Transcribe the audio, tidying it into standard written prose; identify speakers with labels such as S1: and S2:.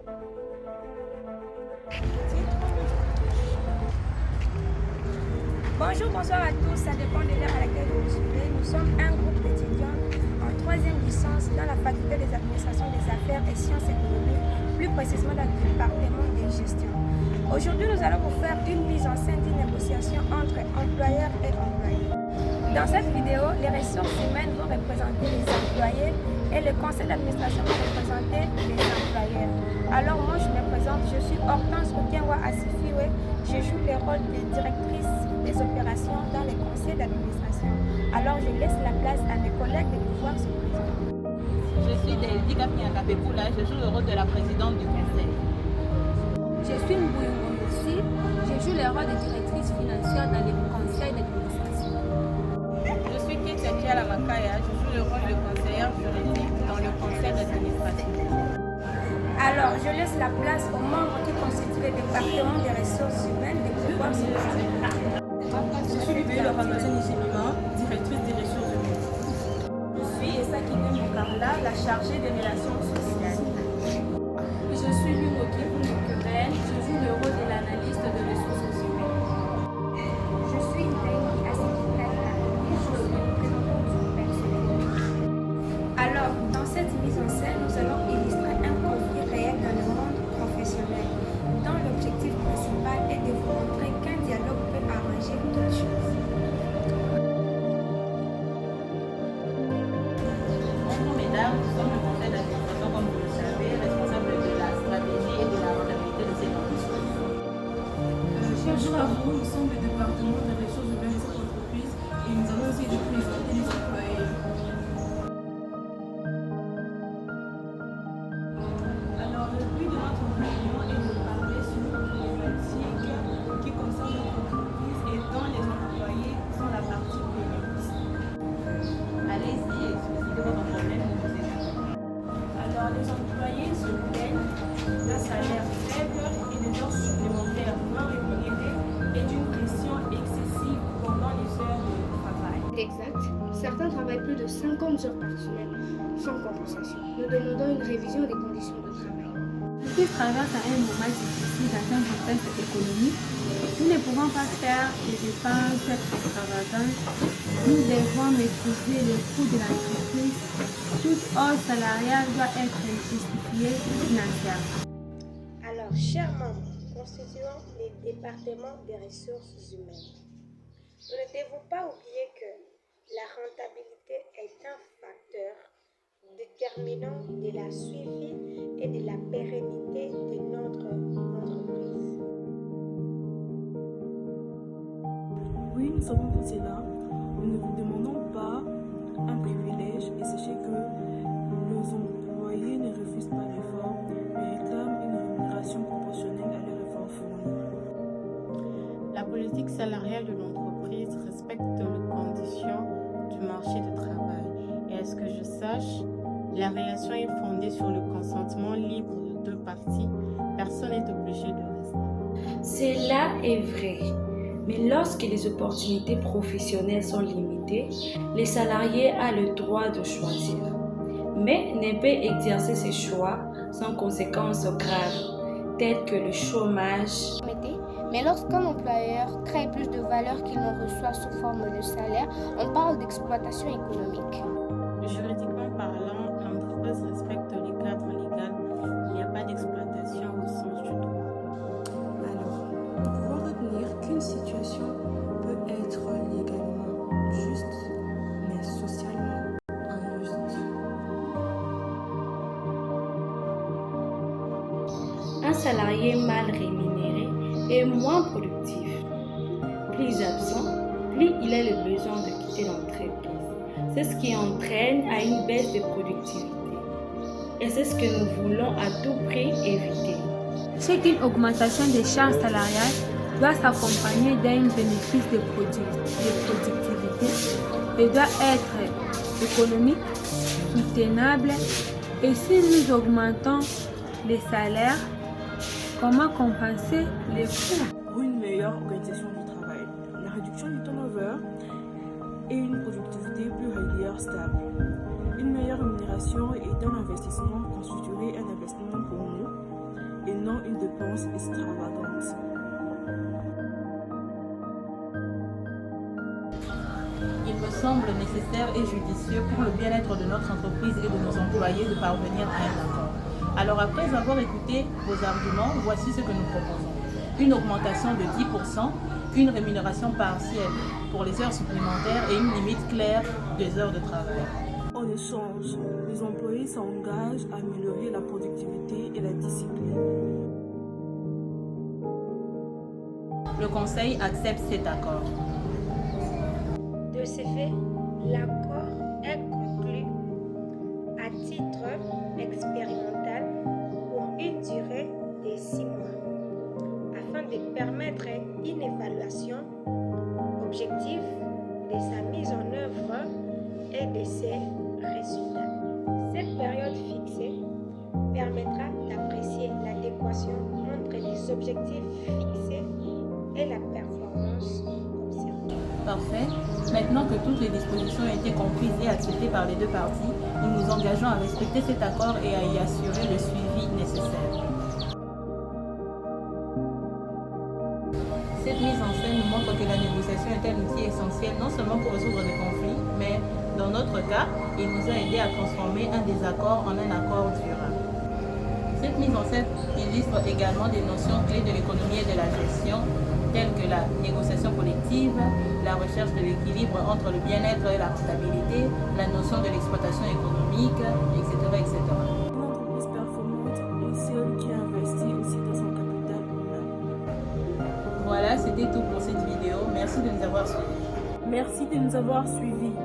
S1: Bonjour, bonsoir à tous, ça dépend de l'heure à laquelle vous nous suivez. Nous sommes un groupe d'étudiants en 3e licence dans la faculté des administrations des affaires et sciences économiques, plus précisément dans le département de gestion. Aujourd'hui, nous allons vous faire une mise en scène d'une négociation entre employeurs et employés. Dans cette vidéo, les ressources humaines vont représenter les employés et le conseil d'administration va représenter les employeurs. Alors moi, je me présente, je suis Hortense Okienwa Asifiwe, je joue le rôle de directrice des opérations dans le conseil d'administration. Alors je laisse la place à mes collègues de pouvoir se présenter.
S2: Je suis Delvika Piakapepula, je joue le rôle de la présidente du conseil.
S3: Je suis Mbouyoungo Moussi, je joue le rôle de directrice financière dans le conseil d'administration.
S2: Je suis Ketia Makaya, je joue le rôle de conseillère juridique dans le conseil d'administration.
S1: Alors, je laisse la place aux membres qui constituent le département des ressources humaines de pouvoir se présenter.
S4: Je suis Ludmila Ramazani Jemima, directrice des ressources humaines.
S5: Je suis Esakine Moukarla, la chargée des relations sociales.
S3: Je suis Lumoki Boumoukoubel, je joue le rôle de l'analyste de ressources humaines.
S1: Je suis Naïmi Asikikala, je suis représentante du personnel. Alors, dans cette mise en scène, nous allons illustrer un conflit réel dans le monde professionnel, dont l'objectif principal est de vous montrer qu'un dialogue peut arranger toutes choses.
S2: Bonjour mesdames, nous sommes le conseil d'administration, comme vous le savez, responsable de la stratégie et de la rentabilité de ces entreprises.
S4: Bonjour à vous, nous sommes le département des ressources humaines de cette entreprise et nous allons essayer de présenter les employés. Alors, le but de notre réunion est de parler sur une problématique qui concerne notre entreprise et dont les employés sont la partie payante.
S2: Allez-y, expliquez votre problème, nous vous aidons.
S4: Alors, les employés se plaignent d'un salaire faible et des heures supplémentaires non rémunérées et d'une pression excessive pendant les heures de travail.
S6: Exact. Certains travaillent plus de 50 heures par semaine sans compensation. Nous demandons une révision des conditions de travail.
S3: L'équipe traverse un moment difficile dans un contexte économique. Nous ne pouvons pas faire des dépenses extravagantes. Nous devons maîtriser le coût de l'entreprise. Toute hausse salariale doit être justifiée financièrement.
S1: Alors, chers membres, constituant les départements des ressources humaines, nous ne devons pas oublier que la rentabilité est un facteur déterminant de la suivi et de la pérennité de notre entreprise.
S4: Oui, nous savons tout cela. Nous ne vous demandons pas un privilège et sachez que nos employés ne refusent pas l'effort, mais réclament une rémunération proportionnelle à leur effort fourni.
S7: La politique salariale de l'entreprise respecte les conditions du marché du travail. Et à ce que je sache, la relation est fondée sur le consentement libre de deux parties. Personne n'est obligé de rester.
S8: Cela est vrai. Mais lorsque les opportunités professionnelles sont limitées, les salariés ont le droit de choisir. Mais ne peut exercer ces choix sans conséquences graves, telles que le chômage.
S6: Mais lorsqu'un employeur crée plus de valeur qu'il n'en reçoit sous forme de salaire, on parle d'exploitation économique.
S7: Juridiquement parlant, l'entreprise respecte les cadres légaux. Il n'y a pas d'exploitation au sens du droit.
S4: Alors, nous pouvons retenir qu'une situation peut être légalement juste, mais socialement injuste.
S8: Un salarié mal rémunéré est moins productif. Plus absent, plus il a le besoin de quitter l'entreprise. C'est ce qui entraîne à une baisse de productivité. Et c'est ce que nous voulons à tout prix éviter.
S3: C'est qu'une augmentation des charges salariales doit s'accompagner d'un bénéfice de productivité et doit être économique, soutenable. Et si nous augmentons les salaires, comment compenser les coûts?
S4: Pour une meilleure organisation du travail, la réduction du turnover et une productivité plus régulière stable. Une meilleure rémunération est un investissement constituerait un investissement pour nous dépenses extravagantes.
S2: Il me semble nécessaire et judicieux pour le bien-être de notre entreprise et de nos employés de parvenir à un accord. Alors après avoir écouté vos arguments, voici ce que nous proposons. Une augmentation de 10%, une rémunération partielle pour les heures supplémentaires et une limite claire des heures de travail.
S4: En échange, les employés s'engagent à améliorer la productivité et la discipline.
S2: Le Conseil accepte cet accord.
S1: De ce fait, l'accord est conclu à titre expérimental pour une durée de 6 mois afin de permettre une évaluation objective de sa mise en œuvre et de ses résultats. Cette période fixée permettra d'apprécier l'adéquation entre les objectifs fixés et la performance observée.
S2: Parfait. Maintenant que toutes les dispositions ont été comprises et acceptées par les deux parties, nous nous engageons à respecter cet accord et à y assurer le suivi nécessaire. Cette mise en scène nous montre que la négociation est un outil essentiel non seulement pour résoudre des conflits, mais dans notre cas, il nous a aidé à transformer un désaccord en un accord durable. Cette mise en scène illustre également des notions clés de l'économie et de la gestion, telles que la négociation collective, la recherche de l'équilibre entre le bien-être et la rentabilité, la notion de l'exploitation économique, etc. etc.
S4: Une entreprise performante est celle qui investit aussi dans son capital humain.
S2: Voilà, c'était tout pour cette vidéo. Merci de nous avoir suivis.
S4: Merci de nous avoir suivis.